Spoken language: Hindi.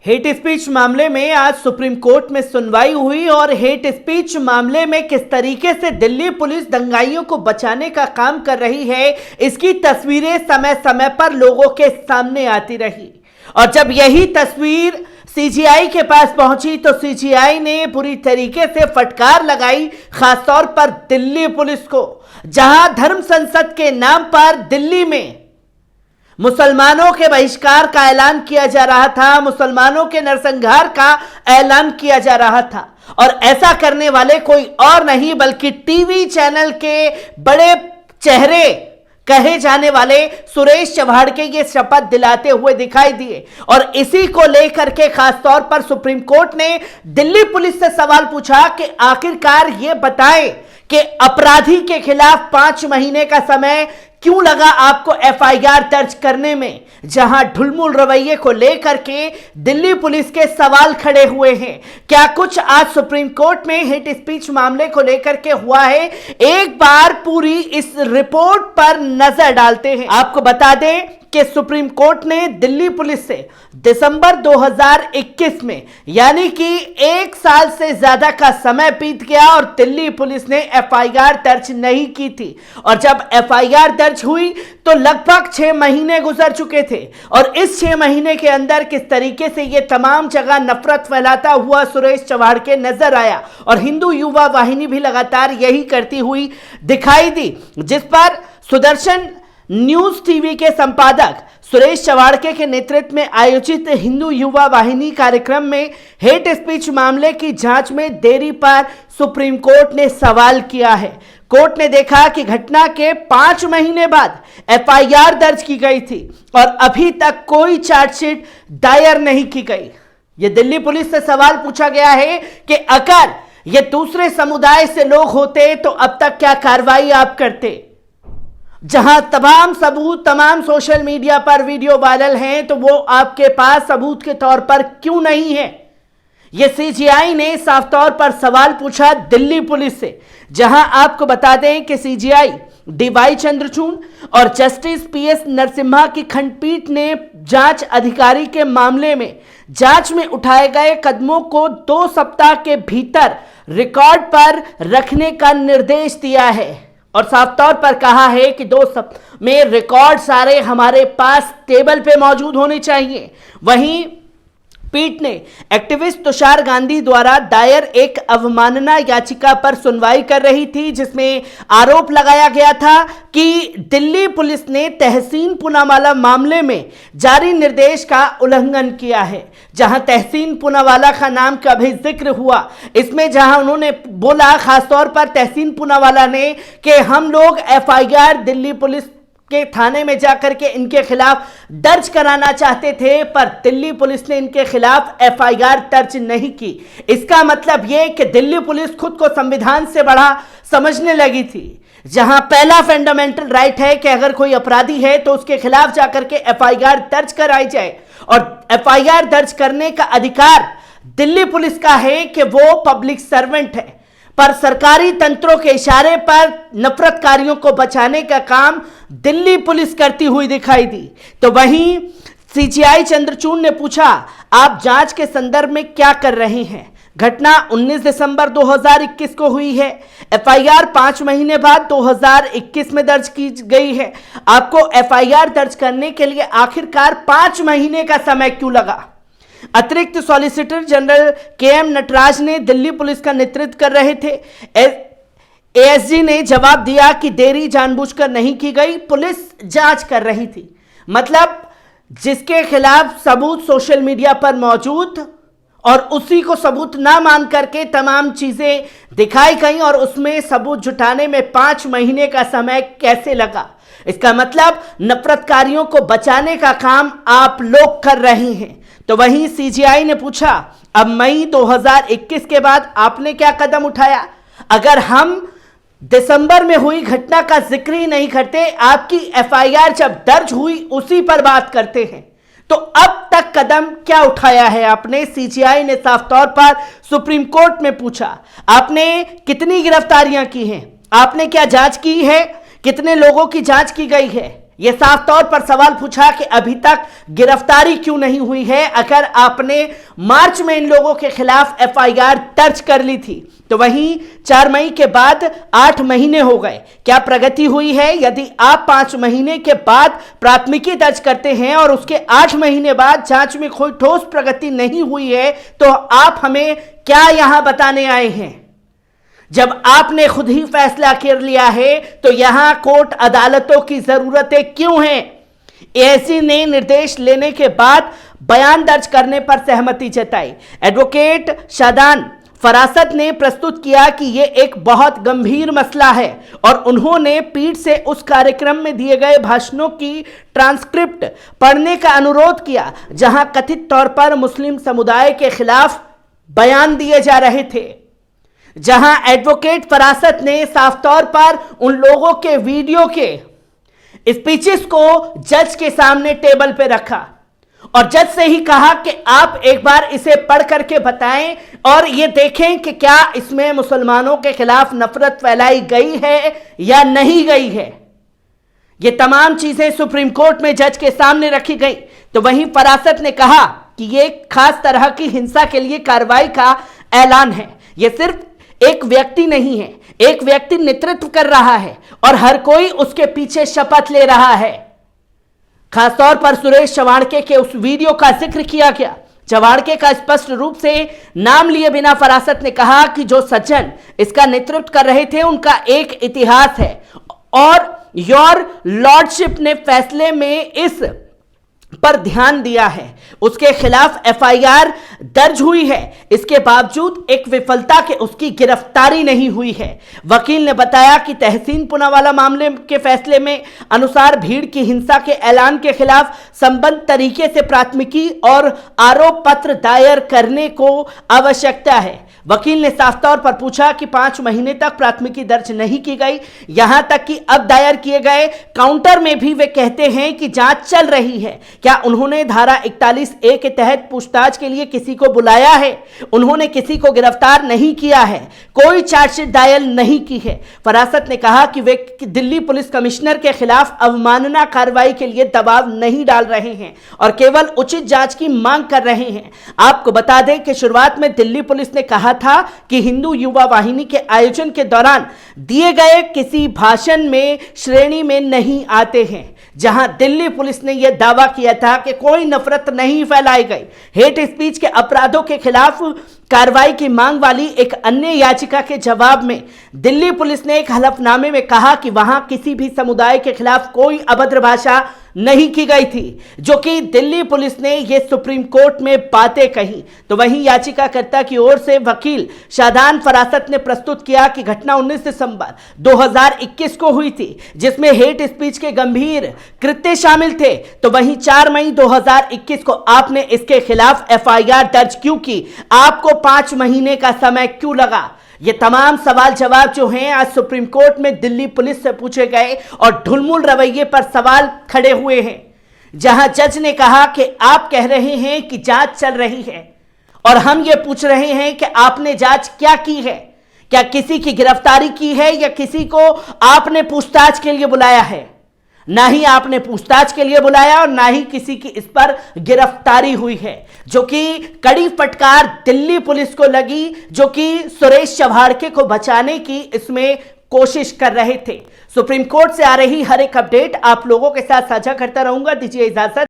हेट स्पीच मामले में आज सुप्रीम कोर्ट में सुनवाई हुई और हेट स्पीच मामले में किस तरीके से दिल्ली पुलिस दंगाइयों को बचाने का काम कर रही है, इसकी तस्वीरें समय समय पर लोगों के सामने आती रही। और जब यही तस्वीर सीजीआई के पास पहुंची तो सीजीआई ने पूरी तरीके से फटकार लगाई, खासतौर पर दिल्ली पुलिस को, जहां धर्म संसद के नाम पर दिल्ली में मुसलमानों के बहिष्कार का ऐलान किया जा रहा था, मुसलमानों के नरसंहार का ऐलान किया जा रहा था। और ऐसा करने वाले कोई और नहीं बल्कि टीवी चैनल के बड़े चेहरे कहे जाने वाले सुरेश चव्हाण के ये शपथ दिलाते हुए दिखाई दिए। और इसी को लेकर के खासतौर पर सुप्रीम कोर्ट ने दिल्ली पुलिस से सवाल पूछा कि आखिरकार ये बताएं कि अपराधी के खिलाफ 5 महीने का समय क्यों लगा आपको एफआईआर दर्ज करने में, जहां ढुलमुल रवैये को लेकर के दिल्ली पुलिस के सवाल खड़े हुए हैं। क्या कुछ आज सुप्रीम कोर्ट में हेट स्पीच मामले को लेकर के हुआ है, एक बार पूरी इस रिपोर्ट पर नजर डालते हैं। आपको बता दें कि सुप्रीम कोर्ट ने दिल्ली पुलिस से दिसंबर 2021 में, यानी कि 1 साल से ज्यादा का समय बीत गया और दिल्ली पुलिस ने एफआईआर दर्ज नहीं की थी। और जब एफआईआर दर्ज हुई तो लगभग 6 महीने गुजर चुके थे। और इस 6 महीने के अंदर किस तरीके से यह तमाम जगह नफरत फैलाता हुआ सुरेश चव्हाण के नजर आया और हिंदू युवा वाहिनी भी लगातार यही करती हुई दिखाई दी, जिस पर सुदर्शन न्यूज टीवी के संपादक सुरेश चव्हाणके के नेतृत्व में आयोजित हिंदू युवा वाहिनी कार्यक्रम में हेट स्पीच मामले की जांच में देरी पर सुप्रीम कोर्ट ने सवाल किया है। कोर्ट ने देखा कि घटना के 5 महीने बाद एफआईआर दर्ज की गई थी और अभी तक कोई चार्जशीट दायर नहीं की गई। यह दिल्ली पुलिस से सवाल पूछा गया है कि अगर ये दूसरे समुदाय से लोग होते तो अब तक क्या कार्रवाई आप करते। जहां तमाम सबूत तमाम सोशल मीडिया पर वीडियो वायरल हैं, तो वो आपके पास सबूत के तौर पर क्यों नहीं है। यह सीजीआई ने साफ तौर पर सवाल पूछा दिल्ली पुलिस से, जहां आपको बता दें कि सीजीआई डीवाई चंद्रचूड़ और जस्टिस पीएस नरसिम्हा की खंडपीठ ने जांच अधिकारी के मामले में जांच में उठाए गए कदमों को 2 सप्ताह के भीतर रिकॉर्ड पर रखने का निर्देश दिया है और साफ तौर पर कहा है कि 2 सप्ताह में रिकॉर्ड सारे हमारे पास टेबल पे मौजूद होने चाहिए। वहीं पीठ ने एक्टिविस्ट तुषार गांधी द्वारा दायर एक अवमानना याचिका पर सुनवाई कर रही थी, जिसमें आरोप लगाया गया था कि दिल्ली पुलिस ने तहसीन पूनावाला मामले में जारी निर्देश का उल्लंघन किया है। जहां तहसीन पूनावाला का नाम का भी जिक्र हुआ, इसमें जहां उन्होंने बोला खासतौर पर तहसीन पूनावाला ने कि हम लोग एफआईआर दिल्ली पुलिस के थाने में जाकर के इनके खिलाफ दर्ज कराना चाहते थे, पर दिल्ली पुलिस ने इनके खिलाफ एफआईआर दर्ज नहीं की। इसका मतलब यह कि दिल्ली पुलिस खुद को संविधान से बड़ा समझने लगी थी, जहां पहला फंडामेंटल राइट है कि अगर कोई अपराधी है तो उसके खिलाफ जाकर के एफआईआर दर्ज कराई जाए। और एफआईआर दर्ज करने का अधिकार दिल्ली पुलिस का है कि वो पब्लिक सर्वेंट है, पर सरकारी तंत्रों के इशारे पर नफरतकारियों को बचाने का काम दिल्ली पुलिस करती हुई दिखाई दी। तो वहीं सीजीआई चंद्रचूड़ ने पूछा, आप जांच के संदर्भ में क्या कर रहे हैं। घटना 19 दिसंबर 2021 को हुई है। एफआईआर 5 महीने बाद 2021 में दर्ज की गई है। आपको एफआईआर दर्ज करने के लिए आखिरकार 5 महीने का समय क्यों लगा। अतिरिक्त सॉलिसिटर जनरल केएम नटराज ने दिल्ली पुलिस का नेतृत्व कर रहे थे। एएसजी ने जवाब दिया कि देरी जानबूझकर नहीं की गई, पुलिस जांच कर रही थी। मतलब जिसके खिलाफ सबूत सोशल मीडिया पर मौजूद और उसी को सबूत ना मान करके तमाम चीजें दिखाई गई और उसमें सबूत जुटाने में 5 महीने का समय कैसे लगा। इसका मतलब नफरतकारियों को बचाने का काम आप लोग कर रहे हैं। तो वहीं सीजीआई ने पूछा, अब मई 2021 के बाद आपने क्या कदम उठाया। अगर हम दिसंबर में हुई घटना का जिक्र ही नहीं करते, आपकी एफआईआर जब दर्ज हुई उसी पर बात करते हैं, तो अब तक कदम क्या उठाया है आपने। सीजीआई ने साफ तौर पर सुप्रीम कोर्ट में पूछा, आपने कितनी गिरफ्तारियां की हैं, आपने क्या जांच की है, कितने लोगों की जांच की गई है। यह साफ तौर पर सवाल पूछा कि अभी तक गिरफ्तारी क्यों नहीं हुई है। अगर आपने मार्च में इन लोगों के खिलाफ एफआईआर दर्ज कर ली थी तो वहीं 4 मई के बाद 8 महीने हो गए, क्या प्रगति हुई है? यदि आप 5 महीने के बाद प्राथमिकी दर्ज करते हैं और उसके 8 महीने बाद जांच में कोई ठोस प्रगति नहीं हुई है तो आप हमें क्या यहां बताने आए हैं? जब आपने खुद ही फैसला कर लिया है तो यहां कोर्ट अदालतों की जरूरतें क्यों हैं? एएसजी ने निर्देश लेने के बाद बयान दर्ज करने पर सहमति जताई। एडवोकेट शादान फरासत ने प्रस्तुत किया कि यह एक बहुत गंभीर मसला है और उन्होंने पीठ से उस कार्यक्रम में दिए गए भाषणों की ट्रांसक्रिप्ट पढ़ने का अनुरोध किया जहां कथित तौर पर मुस्लिम समुदाय के खिलाफ बयान दिए जा रहे थे, जहां एडवोकेट फरासत ने साफ तौर पर उन लोगों के वीडियो के स्पीचेस को जज के सामने टेबल पे रखा और जज से ही कहा कि आप एक बार इसे पढ़ करके बताएं और ये देखें कि क्या इसमें मुसलमानों के खिलाफ नफरत फैलाई गई है या नहीं गई है। ये तमाम चीजें सुप्रीम कोर्ट में जज के सामने रखी गई तो वहीं फरासत ने कहा कि ये खास तरह की हिंसा के लिए कार्रवाई का ऐलान है। यह सिर्फ एक व्यक्ति नहीं है, एक व्यक्ति नेतृत्व कर रहा है और हर कोई उसके पीछे शपथ ले रहा है। खासतौर पर सुरेश चवाणके के उस वीडियो का जिक्र किया गया। चवाणके का स्पष्ट रूप से नाम लिए बिना फरासत ने कहा कि जो सज्जन इसका नेतृत्व कर रहे थे उनका एक इतिहास है और योर लॉर्डशिप ने फैसले में इस पर ध्यान दिया है, उसके खिलाफ एफआईआर दर्ज हुई है, इसके बावजूद एक विफलता के उसकी गिरफ्तारी नहीं हुई है। वकील ने बताया कि तहसीन पूनावाला मामले के फैसले में अनुसार भीड़ की हिंसा के ऐलान के खिलाफ संबद्ध तरीके से प्राथमिकी और आरोप पत्र दायर करने को आवश्यकता है। वकील ने साफ तौर पर पूछा कि 5 महीने तक प्राथमिकी दर्ज नहीं की गई, यहां तक कि अब दायर किए गए काउंटर में भी वे कहते हैं कि जांच चल रही है। क्या उन्होंने धारा 41A के तहत पूछताछ के लिए किसी को बुलाया है? उन्होंने किसी को गिरफ्तार नहीं किया है, कोई चार्जशीट दायर नहीं की है। फरासत ने कहा कि वे दिल्ली पुलिस कमिश्नर के खिलाफ अवमानना कार्रवाई के लिए दबाव नहीं डाल रहे हैं और केवल उचित जांच की मांग कर रहे हैं। आपको बता दें कि शुरुआत में दिल्ली पुलिस ने कहा था कि हिंदू युवा वाहिनी के आयोजन के दौरान दिए गए किसी भाषण में श्रेणी में नहीं आते हैं, जहां दिल्ली पुलिस ने यह दावा किया था कि कोई नफरत नहीं फैलाई गई। हेट स्पीच के अपराधों के खिलाफ कार्रवाई की मांग वाली एक अन्य याचिका के जवाब में दिल्ली पुलिस ने एक हलफनामे में कहा कि वहां किसी भी समुदाय के खिलाफ कोई अभद्र भाषा नहीं की गई थी, जो कि दिल्ली पुलिस ने यह सुप्रीम कोर्ट में बातें कही। तो वहीं याचिकाकर्ता की ओर से वकील शादान फरासत ने प्रस्तुत किया कि घटना 19 दिसंबर 2021 को हुई थी, जिसमें हेट स्पीच के गंभीर कृत्य शामिल थे। तो वहीं 4 मई 2021 को आपने इसके खिलाफ एफआईआर दर्ज क्यों की? आपको 5 महीने का समय क्यों लगा? ये तमाम सवाल जवाब जो हैं आज सुप्रीम कोर्ट में दिल्ली पुलिस से पूछे गए और ढुलमुल रवैये पर सवाल खड़े हुए हैं, जहां जज ने कहा कि आप कह रहे हैं कि जांच चल रही है और हम ये पूछ रहे हैं कि आपने जांच क्या की है? क्या किसी की गिरफ्तारी की है या किसी को आपने पूछताछ के लिए बुलाया है? ना ही आपने पूछताछ के लिए बुलाया और ना ही किसी की इस पर गिरफ्तारी हुई है, जो कि कड़ी फटकार दिल्ली पुलिस को लगी, जो कि सुरेश चवाणके को बचाने की इसमें कोशिश कर रहे थे। सुप्रीम कोर्ट से आ रही हर एक अपडेट आप लोगों के साथ साझा करता रहूंगा। दीजिए इजाजत,